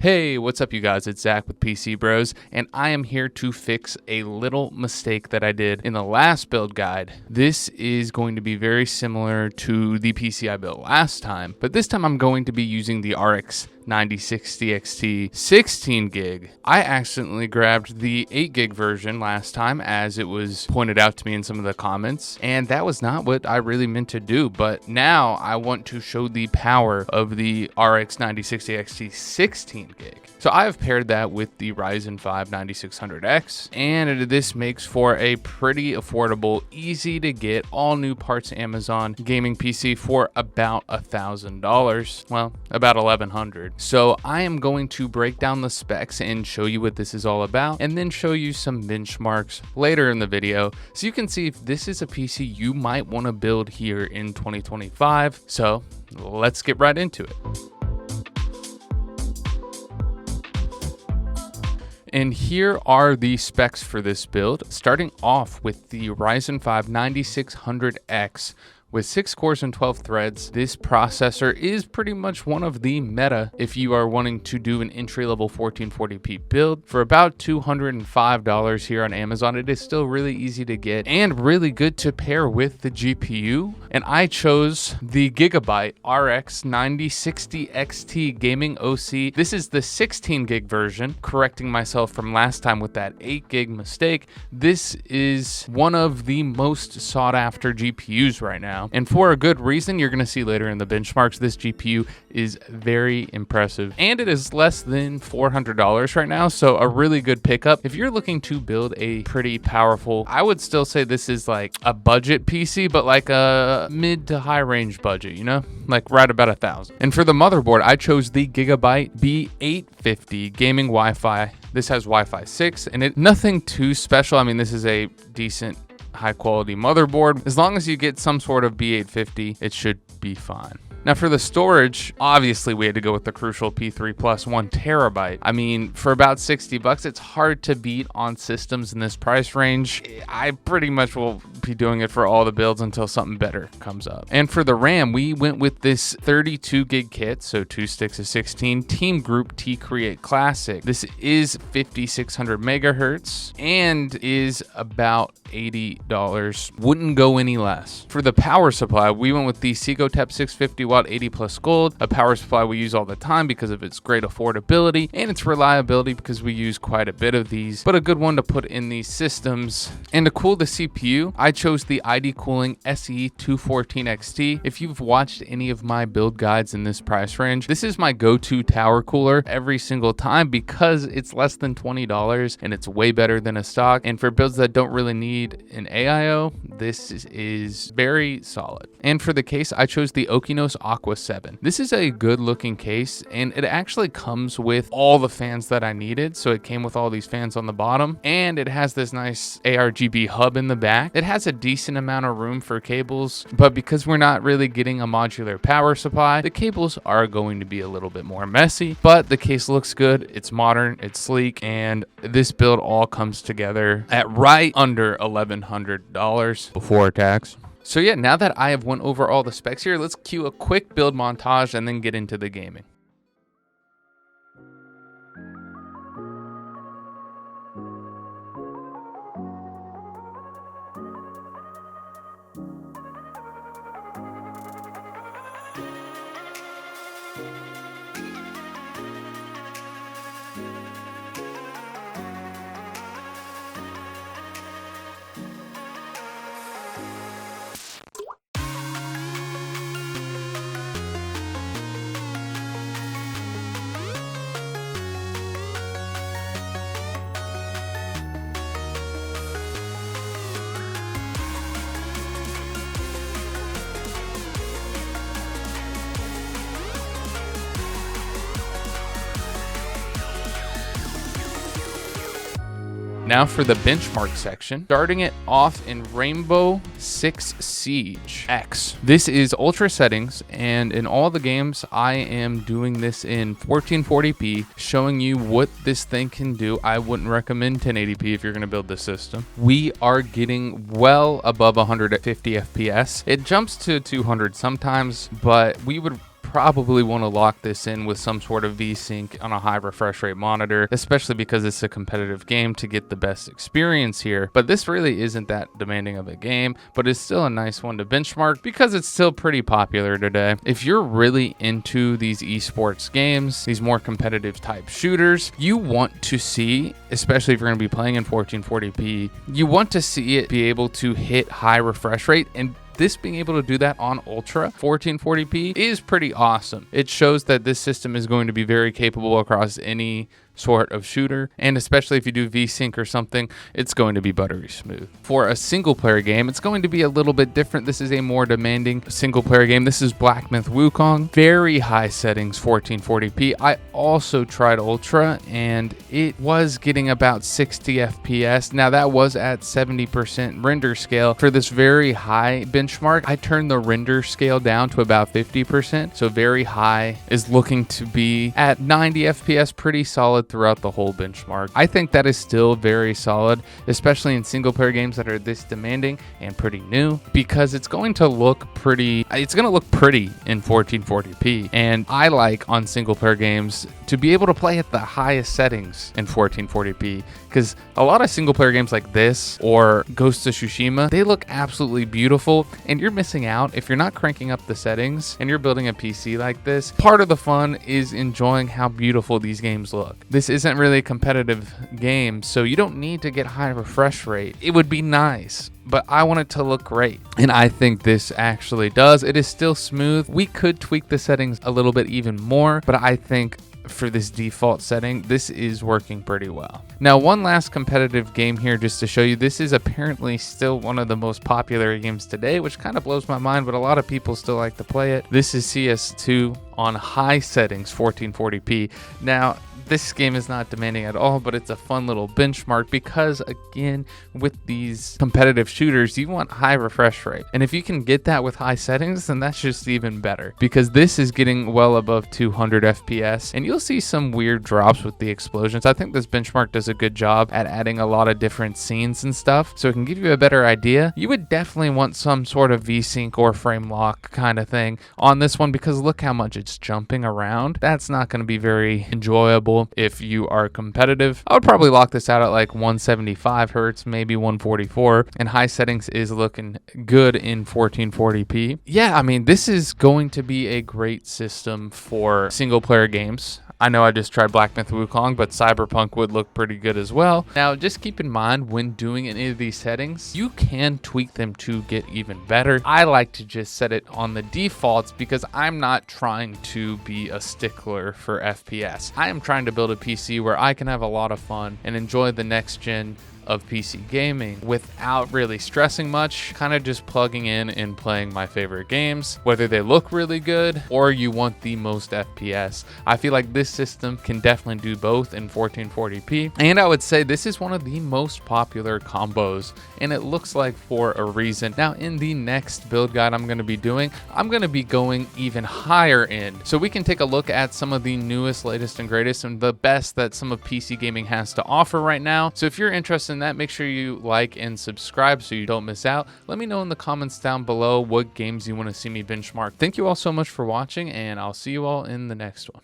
Hey, what's up you guys? It's Zach with PCBros, and I am here to fix a little mistake that I did in the last build guide. This is going to be very similar to the PC I built last time, but this time I'm going to be using the RX 9060 XT 16 gig. I accidentally grabbed the 8 gig version last time, as it was pointed out to me in some of the comments, and that was not what I really meant to do. But now I want to show the power of the RX 9060 XT 16 gig. So I have paired that with the Ryzen 5 9600X, and this makes for a pretty affordable, easy to get, all new parts Amazon gaming PC for about $1,000. Well, about $1,100. So I am going to break down the specs and show you what this is all about, and then show you some benchmarks later in the video so you can see if this is a PC you might want to build here in 2025. So let's get right into it. And here are the specs for this build, starting off with the Ryzen 5 9600X. With 6 cores and 12 threads, this processor is pretty much one of the meta if you are wanting to do an entry-level 1440p build. For about $205 here on Amazon, it is still really easy to get and really good to pair with the GPU. And I chose the Gigabyte RX 9060 XT Gaming OC. This is the 16 gig version, correcting myself from last time with that 8 gig mistake. This is one of the most sought after GPUs right now. And for a good reason. You're going to see later in the benchmarks, this GPU is very impressive, and it is less than $400 right now, so a really good pickup if you're looking to build a pretty powerful, I would still say this is like a budget PC, but like a mid to high range budget, you know, like right about $1,000. And for the motherboard, I chose the Gigabyte B850 gaming Wi-Fi. This has Wi-Fi 6, and it nothing too special. I mean, this is a decent high quality motherboard. As long as you get some sort of B850, it should be fine. Now for the storage, obviously we had to go with the Crucial P3 Plus 1 terabyte. I mean, for about $60, it's hard to beat on systems in this price range. I pretty much will be doing it for all the builds until something better comes up. And for the RAM, we went with this 32 gig kit, so 2 sticks of 16, Team Group T-Create Classic. This is 5600 megahertz and is about $80. Wouldn't go any less. For the power supply, we went with the Secotep 650 watt 80 plus gold, a power supply we use all the time because of its great affordability and its reliability because we use quite a bit of these, but a good one to put in these systems. And to cool the CPU, I chose the ID Cooling SE214XT. If you've watched any of my build guides in this price range, this is my go-to tower cooler every single time because it's less than $20 and it's way better than a stock. And for builds that don't really need an AIO, this is very solid. And for the case, I chose the Okinos Aqua 7. This is a good looking case, and it actually comes with all the fans that I needed. So it came with all these fans on the bottom, and it has this nice ARGB hub in the back. It has a decent amount of room for cables, but because we're not really getting a modular power supply, the cables are going to be a little bit more messy, but the case looks good. It's modern, it's sleek, and this build all comes together at right under $1,100 before tax. So yeah, now that I have went over all the specs here, let's cue a quick build montage and then get into the gaming. Now for the benchmark section, starting it off in Rainbow Six Siege X. This is ultra settings, and in all the games I am doing this in 1440p, showing you what this thing can do. I wouldn't recommend 1080p if you're going to build this system. We are getting well above 150 FPS. It jumps to 200 sometimes, but we would probably want to lock this in with some sort of VSync on a high refresh rate monitor, especially because it's a competitive game to get the best experience here. But this really isn't that demanding of a game, but it's still a nice one to benchmark because it's still pretty popular today. If you're really into these esports games, these more competitive type shooters, you want to see, especially if you're going to be playing in 1440p, you want to see it be able to hit high refresh rate, and this being able to do that on Ultra 1440p is pretty awesome. It shows that this system is going to be very capable across any sort of shooter, and especially if you do VSync or something, it's going to be buttery smooth. For a single player game, it's going to be a little bit different. This is a more demanding single player game. This is Black Myth Wukong, very high settings, 1440p. I also tried Ultra and it was getting about 60 FPS. Now that was at 70% render scale. For this very high benchmark, I turned the render scale down to about 50%. So very high is looking to be at 90 FPS, pretty solid throughout the whole benchmark. I think that is still very solid, especially in single player games that are this demanding and pretty new, because it's going to look pretty in 1440p. And I like on single player games to be able to play at the highest settings in 1440p, because a lot of single player games like this or Ghost of Tsushima, they look absolutely beautiful, and you're missing out if you're not cranking up the settings and you're building a PC like this. Part of the fun is enjoying how beautiful these games look. This isn't really a competitive game, so you don't need to get high refresh rate. It would be nice, but I want it to look great, and I think this actually does. It is still smooth. We could tweak the settings a little bit even more, but I think for this default setting, this is working pretty well. Now, one last competitive game here just to show you. This is apparently still one of the most popular games today, which kind of blows my mind, but a lot of people still like to play it. This is CS2 on high settings, 1440p. Now, this game is not demanding at all, but it's a fun little benchmark because, again, with these competitive shooters, you want high refresh rate. And if you can get that with high settings, then that's just even better, because this is getting well above 200 FPS, and you'll see some weird drops with the explosions. I think this benchmark does a good job at adding a lot of different scenes and stuff, so it can give you a better idea. You would definitely want some sort of VSync or frame lock kind of thing on this one, because look how much it's jumping around. That's not going to be very enjoyable if you are competitive. I would probably lock this out at like 175 hertz, maybe 144, and high settings is looking good in 1440p. Yeah, I mean, this is going to be a great system for single player games. I know I just tried Black Myth Wukong, but Cyberpunk would look pretty good as well. Now, just keep in mind when doing any of these settings, you can tweak them to get even better. I like to just set it on the defaults because I'm not trying to be a stickler for FPS. I am trying to build a PC where I can have a lot of fun and enjoy the next gen of PC gaming without really stressing much, kind of just plugging in and playing my favorite games, whether they look really good or you want the most FPS. I feel like this system can definitely do both in 1440p, and I would say this is one of the most popular combos, and it looks like for a reason. Now, in the next build guide I'm going to be doing, I'm going to be going even higher end, so we can take a look at some of the newest, latest, and greatest, and the best that some of PC gaming has to offer right now. So if you're interested in that, make sure you like and subscribe so you don't miss out. Let me know in the comments down below what games you want to see me benchmark. Thank you all so much for watching, and I'll see you all in the next one.